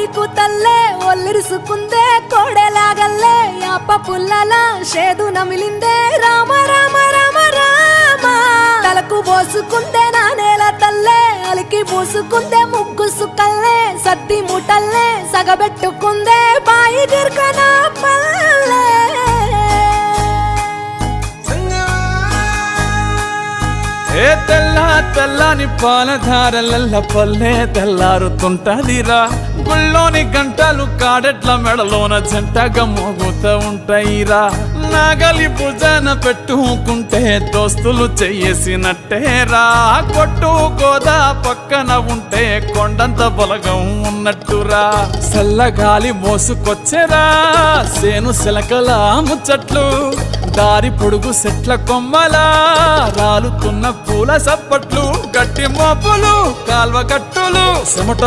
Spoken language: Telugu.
నీకు తల్లే ఒల్లిరుసుకుందే కోడెలాగల్లే యాప పుల్లల షేదు నమిలిందే రామ రామ రామ రామ తలకు పోసుకుందే నా నేల తల్లే అలికి పూసుకుందే ముగ్గు సుక్కల్లే సద్ది ముటల్లే సగబెట్టుకుందే బాయి గిర్కన పల్లె ఏ తెల్ల తెల్లని పాలధారలల్ల పల్లె తెల్లారుతుంటదిరా గుళ్ళోని గంటలు కాడెట్ల మెడలోన జంటగా మోగుతూ ఉంటాయిరా నాగలి భుజాన పెట్టుకుంటే దోస్తులు చెయ్యేసినట్టేరా కొట్టు గోదా పక్కన ఉంటే కొండంత బలగం ఉన్నట్టురా చల్లగాలి మోసుకొచ్చేరా సేను శిలకల ముచ్చట్లు దారి పొడుగు సెట్ల కొమ్మలా రాలుతున్న పూల సప్పట్లు గట్టి మోపులు కాల్వ గట్టులు చెమట